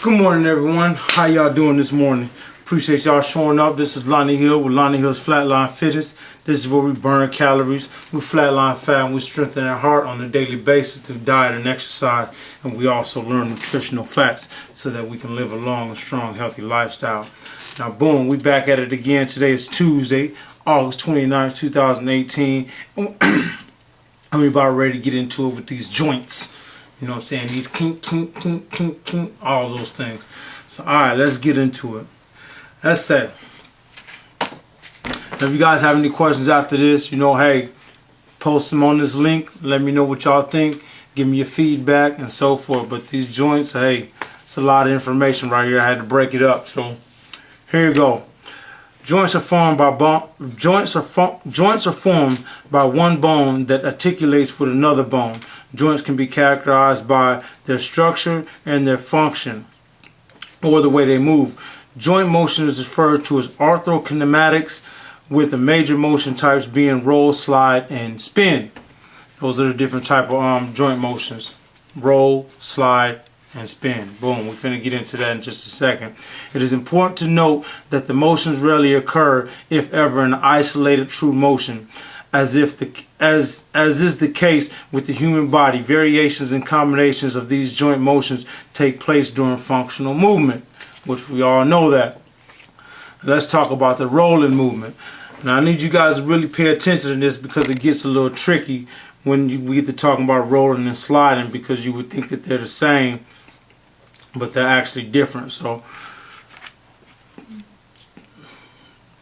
Good morning, everyone. How y'all doing this morning? Appreciate y'all showing up. This is Lonnie Hill with Lonnie HIlls Flat-Line Fitness. This is where we burn calories, we flatline fat, and we strengthen our heart on a daily basis through diet and exercise. And we also learn nutritional facts so that we can live a long and strong, healthy lifestyle. Now, boom, we back at it again. Today is Tuesday, August 29th, 2018. And we about ready to get into it with these joints. You know what I'm saying? These kink, kink, kink, kink, kink, all those things. So, alright, let's get into it. Let's say, if you guys have any questions after this, you know, hey, post them on this link. Let me know what y'all think. Give me your feedback and so forth. But these joints, hey, it's a lot of information right here. I had to break it up. So, here you go. Joints are formed by joints are formed by one bone that articulates with another bone. Joints can be characterized by their structure and their function, or the way they move. Joint motion is referred to as arthrokinematics, with the major motion types being roll, slide, and spin. Those are the different type of joint motions: roll, slide, and spin. Boom, we're finna get into that in just a second. It is important to note that the motions rarely occur, if ever, in isolated true motion, as is the case with the human body. Variations and combinations of these joint motions take place during functional movement, which we all know that. Let's talk about the rolling movement. Now, I need you guys to really pay attention to this because it gets a little tricky when we get to talking about rolling and sliding, because you would think that they're the same, but they're actually different. So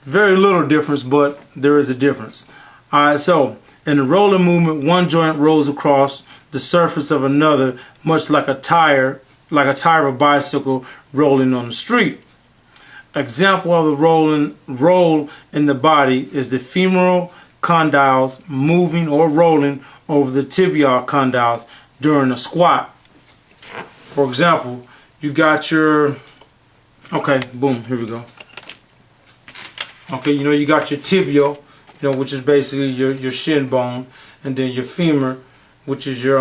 very little difference, but there is a difference. Alright, so in the rolling movement, one joint rolls across the surface of another, much like a tire of a bicycle rolling on the street. Example of the roll in the body is the femoral condyles moving or rolling over the tibial condyles during a squat. For example, you got your, okay, boom, here we go. Okay, you got your tibial, which is basically your shin bone, and then your femur, which is your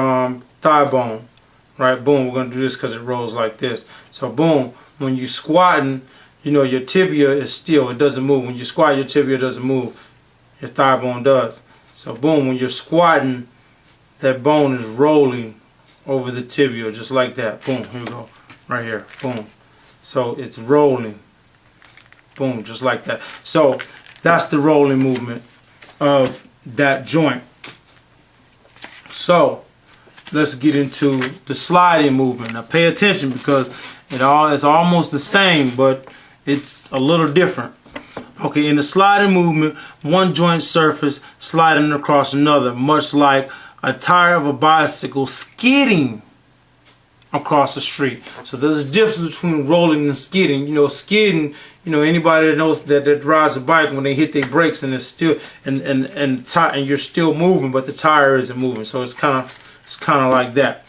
thigh bone, right? Boom, we're going to do this because it rolls like this. So boom, when you're squatting, your tibia is still, it doesn't move. When you squat, your tibia doesn't move. Your thigh bone does. So boom, when you're squatting, that bone is rolling over the tibia, just like that. Boom, here we go. Right here, boom. So it's rolling. Boom, just like that. So that's the rolling movement of that joint. So let's get into the sliding movement. Now pay attention, because it's almost the same, but it's a little different. Okay, in the sliding movement, one joint surface sliding across another, much like a tire of a bicycle skidding across the street. So there's a difference between rolling and skidding. Skidding, anybody that knows that rides a bike, when they hit their brakes and it's still and you're still moving, but the tire isn't moving. So it's kind of like that.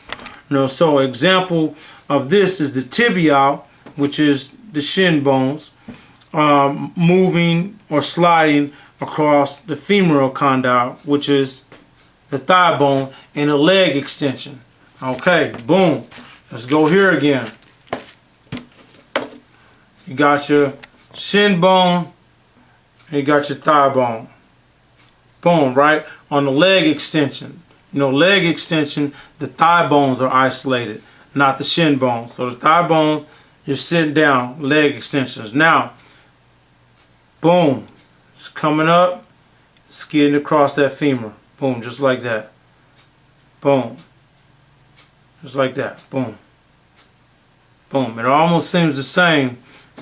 So example of this is the tibial, which is the shin bones, moving or sliding across the femoral condyle, which is the thigh bone, and a leg extension. Okay, boom. Let's go here again. You got your shin bone and you got your thigh bone. Boom, right? On the leg extension. Leg extension, the thigh bones are isolated, not the shin bones. So the thigh bones, you're sitting down, leg extensions. Now, boom, it's coming up, skidding across that femur. Boom, just like that. Boom. Just like that. Boom. Boom. It almost seems the same,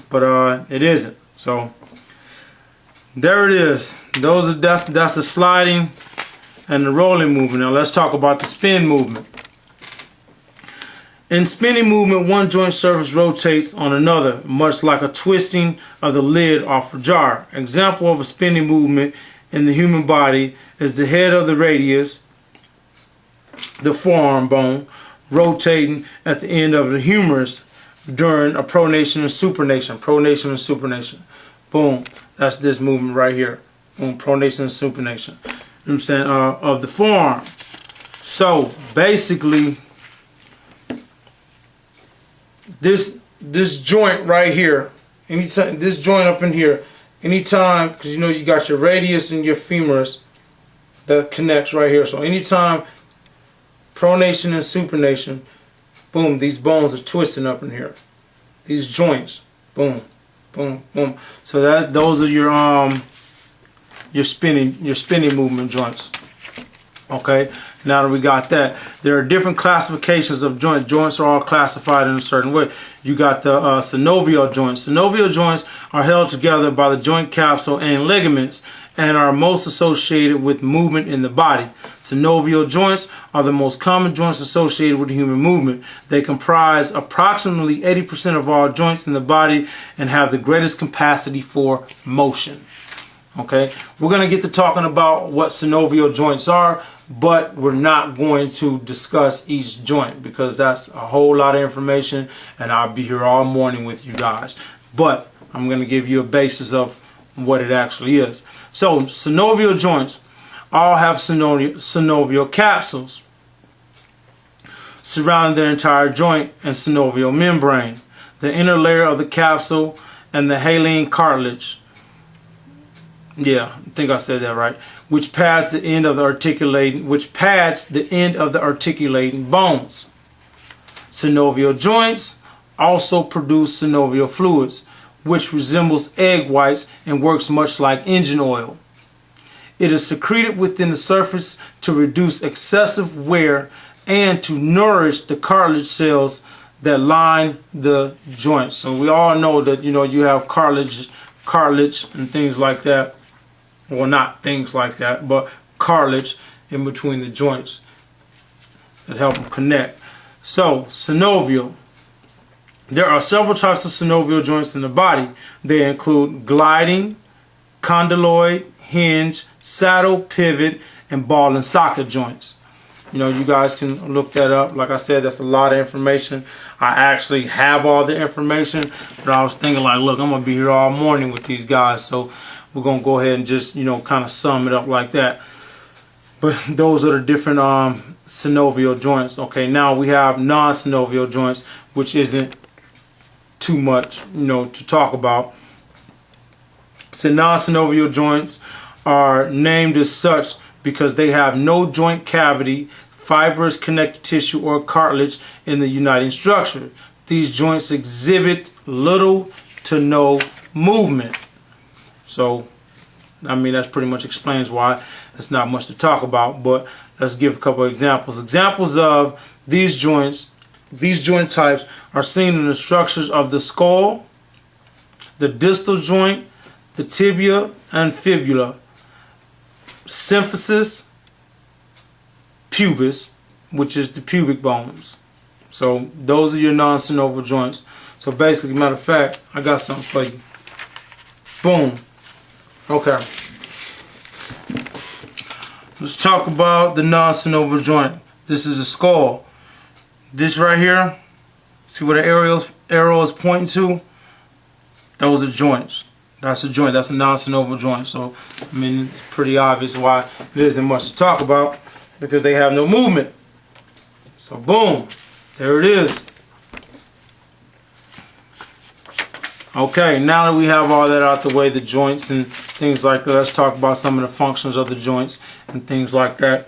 but it isn't. So there it is. That's the sliding and the rolling movement. Now let's talk about the spin movement. In spinning movement, one joint surface rotates on another, much like a twisting of the lid off a jar. Example of a spinning movement in the human body is the head of the radius, the forearm bone, rotating at the end of the humerus during a pronation and supination. Pronation and supination. Boom. That's this movement right here. Boom. Pronation and supination. You know what I'm saying? Of the forearm. So basically, this this joint right here, anytime this joint up in here, anytime, because you know you got your radius and your femoris that connects right here. So anytime pronation and supination, boom, these bones are twisting up in here. These joints, boom, boom, boom. So those are your spinning movement joints. Okay, now that we got that, there are different classifications of joints. Joints are all classified in a certain way. You got the synovial joints. Synovial joints are held together by the joint capsule and ligaments and are most associated with movement in the body. Synovial joints are the most common joints associated with human movement. They comprise approximately 80% of all joints in the body and have the greatest capacity for motion. Okay, we're going to get to talking about what synovial joints are, but we're not going to discuss each joint because that's a whole lot of information and I'll be here all morning with you guys. But I'm going to give you a basis of what it actually is. So synovial joints all have synovial capsules surrounding their entire joint and synovial membrane, the inner layer of the capsule, and the hyaline cartilage. Yeah, I think I said that right. Which pads the end of the articulating bones. Synovial joints also produce synovial fluids, which resembles egg whites and works much like engine oil. It is secreted within the surface to reduce excessive wear and to nourish the cartilage cells that line the joints. So we all know that you have cartilage and things like that. Well, not things like that, but cartilage in between the joints that help them connect. So, synovial. There are several types of synovial joints in the body. They include gliding, condyloid, hinge, saddle, pivot, and ball and socket joints. You guys can look that up. Like I said, that's a lot of information. I actually have all the information, but I was thinking like, look, I'm going to be here all morning with these guys, so we're going to go ahead and just, kind of sum it up like that. But those are the different synovial joints. Okay, now we have non-synovial joints, which isn't too much, to talk about. So non-synovial joints are named as such because they have no joint cavity, fibrous connective tissue, or cartilage in the uniting structure. These joints exhibit little to no movement. So, that pretty much explains why it's not much to talk about, but let's give a couple of examples. Examples of these joint types are seen in the structures of the skull, the distal joint, the tibia and fibula, symphysis, pubis, which is the pubic bones. So those are your non-synovial joints. So basically, matter of fact, I got something for you. Boom. Okay. Let's talk about the non-synovial joint. This is the skull. This right here, see where the arrow is pointing to? Those are joints. That's a joint. That's a non-synovial joint. So, it's pretty obvious why there isn't much to talk about, because they have no movement. So, boom. There it is. Okay, now that we have all that out the way, the joints and things like that, let's talk about some of the functions of the joints and things like that.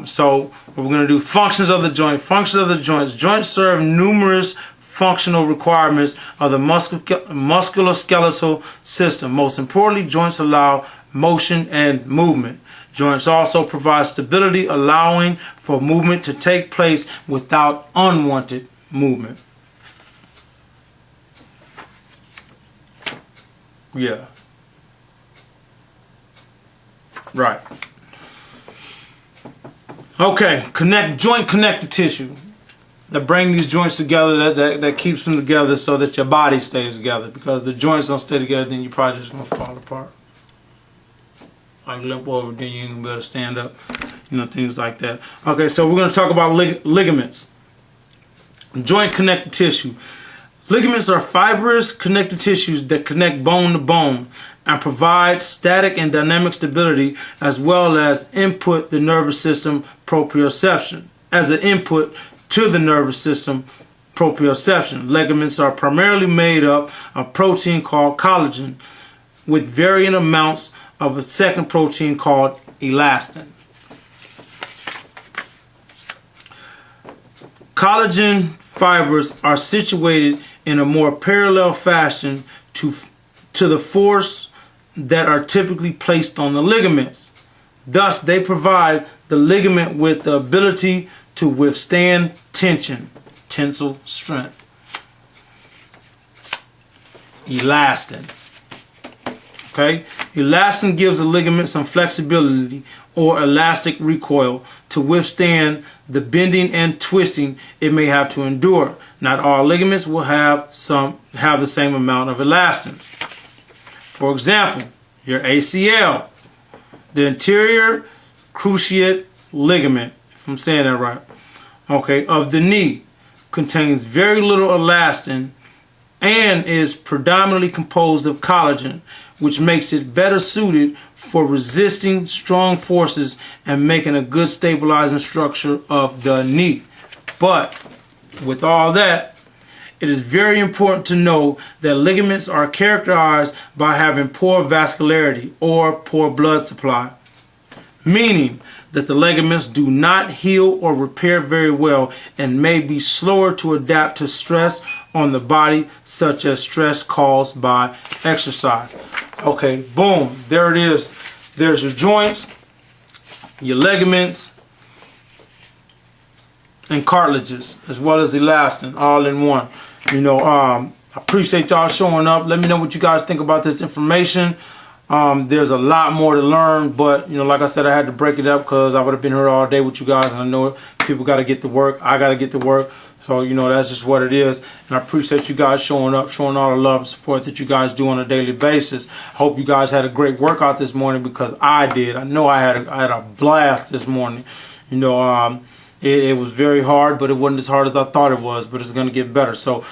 So we're going to do functions of the joint. Functions of the joints. Joints serve numerous functional requirements of the musculoskeletal system. Most importantly, joints allow motion and movement. Joints also provide stability, allowing for movement to take place without unwanted movement. Yeah. Right. Okay, joint connective tissue that bring these joints together, that keeps them together so that your body stays together. Because if the joints don't stay together, then you're probably just gonna fall apart. Like limp over, then you ain't gonna be able to stand up. Things like that. Okay, so we're gonna talk about ligaments. Joint connective tissue. Ligaments are fibrous connective tissues that connect bone to bone and provide static and dynamic stability, as well as input the nervous system proprioception. As an input to the nervous system Proprioception. Ligaments are primarily made up of protein called collagen with varying amounts of a second protein called elastin. Collagen fibers are situated in a more parallel fashion to the force that are typically placed on the ligaments. Thus, they provide the ligament with the ability to withstand tension, tensile strength. Elastin. Okay? Elastin gives the ligament some flexibility or elastic recoil to withstand the bending and twisting it may have to endure. Not all ligaments will have the same amount of elastin. For example, your ACL, the anterior cruciate ligament, if I'm saying that right, okay, of the knee, contains very little elastin and is predominantly composed of collagen, which makes it better suited for resisting strong forces and making a good stabilizing structure of the knee. But with all that, it is very important to know that ligaments are characterized by having poor vascularity or poor blood supply, meaning that the ligaments do not heal or repair very well and may be slower to adapt to stress on the body, such as stress caused by exercise. Okay, boom, there it is. There's your joints, your ligaments, and cartilages, as well as elastin, all in one. You know, I appreciate y'all showing up. Let me know what you guys think about this information. There's a lot more to learn, but you know, like I said, I had to break it up because I would have been here all day with you guys, and I know people got to get to work. I got to get to work, so you know, that's just what it is. And I appreciate you guys showing up, showing all the love and support that you guys do on a daily basis. Hope you guys had a great workout this morning, because I did. I know I had a blast this morning. You know, it was very hard, but it wasn't as hard as I thought it was. But it's gonna get better. So,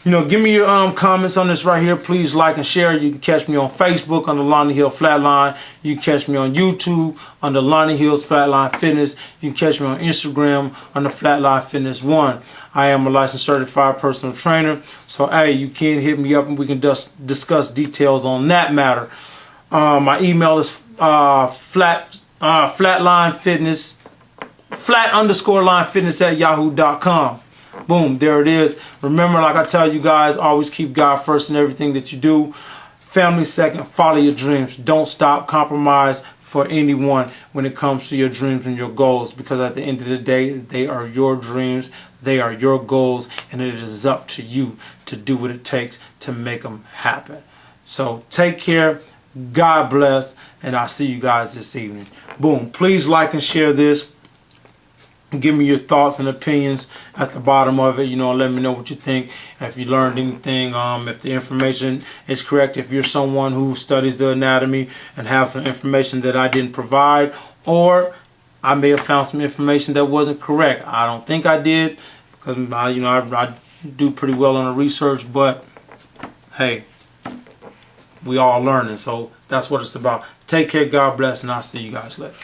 you know, give me your comments on this right here. Please like and share. You can catch me on Facebook under Lonnie HIlls Flat-Line. You can catch me on YouTube under Lonnie HIlls Flat-Line Fitness. You can catch me on Instagram under Flat-Line Fitness 1. I am a licensed certified personal trainer. So, hey, you can hit me up and we can just discuss details on that matter. My email is flat_line fitness @yahoo.com. Boom, there it is. Remember, like I tell you guys, always keep God first in everything that you do. Family second, follow your dreams. Don't stop, compromise for anyone when it comes to your dreams and your goals, because at the end of the day, they are your dreams, they are your goals, and it is up to you to do what it takes to make them happen. So take care, God bless, and I'll see you guys this evening. Boom, please like and share this. Give me your thoughts and opinions at the bottom of it. You know, let me know what you think. If you learned anything, if the information is correct, if you're someone who studies the anatomy and have some information that I didn't provide, or I may have found some information that wasn't correct. I don't think I did, because I do pretty well on the research. But hey, we all learning, so that's what it's about. Take care, God bless, and I'll see you guys later.